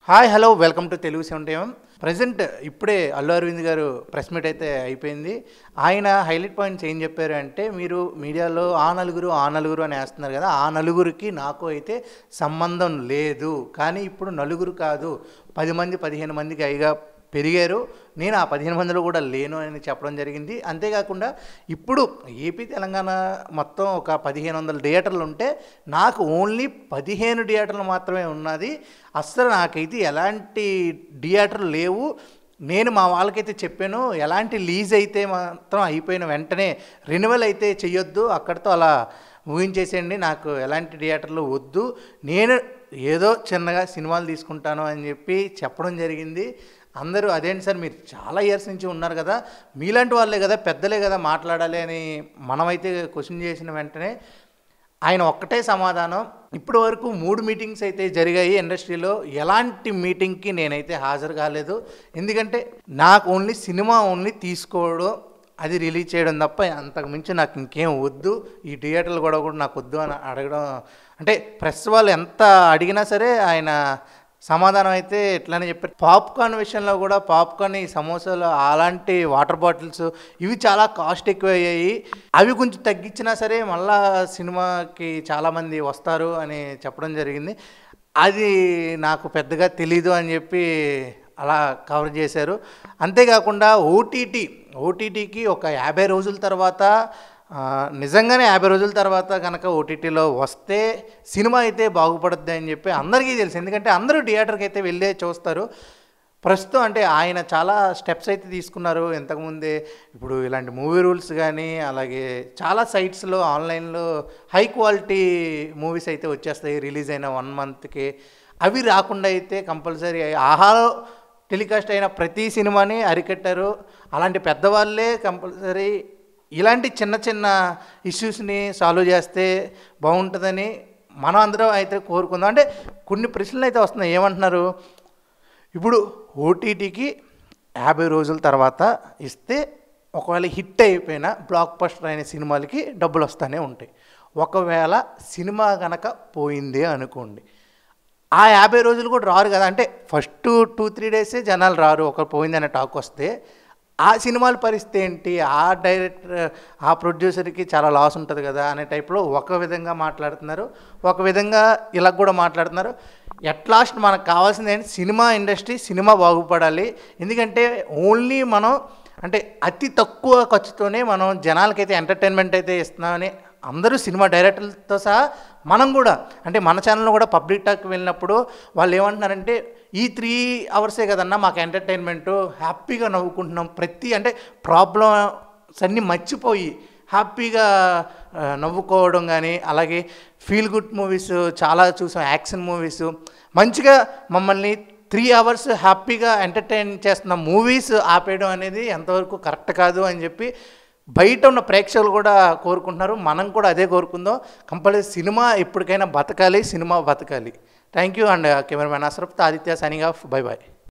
Hi hello welcome to Telugu 70 present ఇప్పుడే అల్లు అరవింద్ గారు press meet అయితే అయిపోయింది. ఆయన హైలైట్ పాయింట్స్ ఏం చెప్పారు అంటే, మీరు మీడియాలో ఆ నలుగురు అని వేస్తున్నారు కదా, ఆ నలుగురికి నాకు అయితే సంబంధం లేదు, కానీ ఇప్పుడు నలుగురు కాదు 10 మంది 15 మందికి అయిగా పెరిగారు, నేను ఆ 15 మందిలో కూడా లేను అని చెప్పడం జరిగింది. అంతేకాకుండా ఇప్పుడు ఏపీ తెలంగాణ మొత్తం ఒక 1500 థియేటర్లు ఉంటే నాకు ఓన్లీ 15 థియేటర్లు మాత్రమే ఉన్నది. అస్సలు నాకైతే ఎలాంటి థియేటర్లు లేవు. నేను మా వాళ్ళకైతే చెప్పాను, ఎలాంటి లీజ్ అయితే మాత్రం అయిపోయిన వెంటనే రెన్యువల్ అయితే చెయ్యొద్దు, అక్కడితో అలా ఊహించేసేయండి, నాకు ఎలాంటి థియేటర్లు వద్దు, నేను ఏదో చిన్నగా సినిమాలు తీసుకుంటాను అని చెప్పి చెప్పడం జరిగింది. అందరూ అదేంటి సార్, మీరు చాలా ఇయర్స్ నుంచి ఉన్నారు కదా, మీలాంటి వాళ్ళే కదా, పెద్దలే కదా మాట్లాడాలి అని మనమైతే క్వశ్చన్ చేసిన వెంటనే ఆయన ఒక్కటే సమాధానం, ఇప్పటి వరకు 3 మీటింగ్స్ అయితే జరిగాయి ఇండస్ట్రీలో, ఎలాంటి మీటింగ్కి నేనైతే హాజరు కాలేదు. ఎందుకంటే నాకు ఓన్లీ సినిమా తీసుకోవడం, అది రిలీజ్ చేయడం తప్ప అంతకు మించి నాకు ఇంకేం వద్దు, ఈ థియేటర్లు కూడా నాకు వద్దు అని అడగడం. అంటే ప్రెస్ వాళ్ళు ఎంత అడిగినా సరే ఆయన సమాధానం అయితే ఎట్లనే చెప్పారు. పాప్కార్న్ విషయంలో కూడా పాప్కార్న్, ఈ సమోసాలు, అలాంటి వాటర్ బాటిల్స్ ఇవి చాలా కాస్ట్ ఎక్కువ అయ్యాయి, అవి కొంచెం తగ్గించినా సరే మళ్ళా సినిమాకి చాలామంది వస్తారు అని చెప్పడం జరిగింది. అది నాకు పెద్దగా తెలీదు అని చెప్పి అలా కవర్ చేశారు. అంతేకాకుండా ఓటీటీకి ఒక 50 రోజుల తర్వాత, నిజంగానే 50 రోజుల తర్వాత కనుక ఓటీటీలో వస్తే సినిమా అయితే బాగుపడుద్ది అని చెప్పి అందరికీ తెలుసు. ఎందుకంటే అందరూ థియేటర్కి అయితే వెళ్ళే చూస్తారు. ప్రస్తుతం అంటే ఆయన చాలా స్టెప్స్ అయితే తీసుకున్నారు ఇంతకుముందే. ఇప్పుడు ఇలాంటి మూవీ రూల్స్ కానీ, అలాగే చాలా సైట్స్లో ఆన్లైన్లో హై క్వాలిటీ మూవీస్ అయితే వచ్చేస్తాయి రిలీజ్ అయిన 1 మంత్కి. అవి రాకుండా అయితే కంపల్సరీ ఆహాలో టెలికాస్ట్ అయిన ప్రతి సినిమాని అరికట్టారు. అలాంటి పెద్దవాళ్ళే కంపల్సరీ ఇలాంటి చిన్న చిన్న ఇష్యూస్ని సాల్వ్ చేస్తే బాగుంటుందని మనం అందరం అయితే కోరుకుందాం. అంటే కొన్ని ప్రశ్నలు అయితే వస్తున్నాయి, ఏమంటున్నారు, ఇప్పుడు ఓటీటీకి 50 రోజుల తర్వాత ఇస్తే ఒకవేళ హిట్ అయిపోయిన బ్లాక్ బస్టర్ అయిన సినిమాలకి డబ్బులు వస్తూనే ఉంటాయి. ఒకవేళ సినిమా కనుక పోయిందే అనుకోండి, ఆ 50 రోజులు కూడా రారు కదా, అంటే ఫస్ట్ 2-3 డేసే జనాలు రారు, ఒక పోయిందనే టాక్ వస్తే ఆ సినిమాల పరిస్థితి ఏంటి, ఆ డైరెక్టర్ ఆ ప్రొడ్యూసర్కి చాలా లాస్ ఉంటుంది కదా అనే టైప్లో ఒక విధంగా మాట్లాడుతున్నారు, ఒక విధంగా ఇలా కూడా మాట్లాడుతున్నారు. ఎట్ లాస్ట్ మనకు కావాల్సింది ఏంటి, సినిమా ఇండస్ట్రీ, సినిమా బాగుపడాలి. ఎందుకంటే ఓన్లీ మనం అంటే అతి తక్కువ ఖర్చుతోనే మనం జనాలకైతే ఎంటర్టైన్మెంట్ అయితే ఇస్తున్నామని అందరూ సినిమా డైరెక్టర్లతో సహా మనం కూడా, అంటే మన ఛానల్లో కూడా పబ్లిక్ టాక్ వెళ్ళినప్పుడు వాళ్ళు ఏమంటున్నారంటే, ఈ 3 అవర్సే కదన్నా మాకు ఎంటర్టైన్మెంటు, హ్యాపీగా నవ్వుకుంటున్నాం, అంటే ప్రాబ్లమ్స్ అన్నీ మర్చిపోయి హ్యాపీగా నవ్వుకోవడం కానీ, అలాగే ఫీల్ గుడ్ మూవీస్ చాలా చూసాం, యాక్షన్ మూవీస్, మంచిగా మమ్మల్ని 3 అవర్స్ హ్యాపీగా ఎంటర్టైన్ చేస్తున్న మూవీస్ ఆపేయడం అనేది ఎంతవరకు కరెక్ట్ కాదు అని చెప్పి బయట ఉన్న ప్రేక్షకులు కూడా కోరుకుంటున్నారు. మనం కూడా అదే కోరుకుందాం. కంపల్సరీ సినిమా ఎప్పటికైనా బతకాలి, సినిమా బతకాలి. Thank you. And cameraman Ashraf, Aditya, signing off. Bye bye.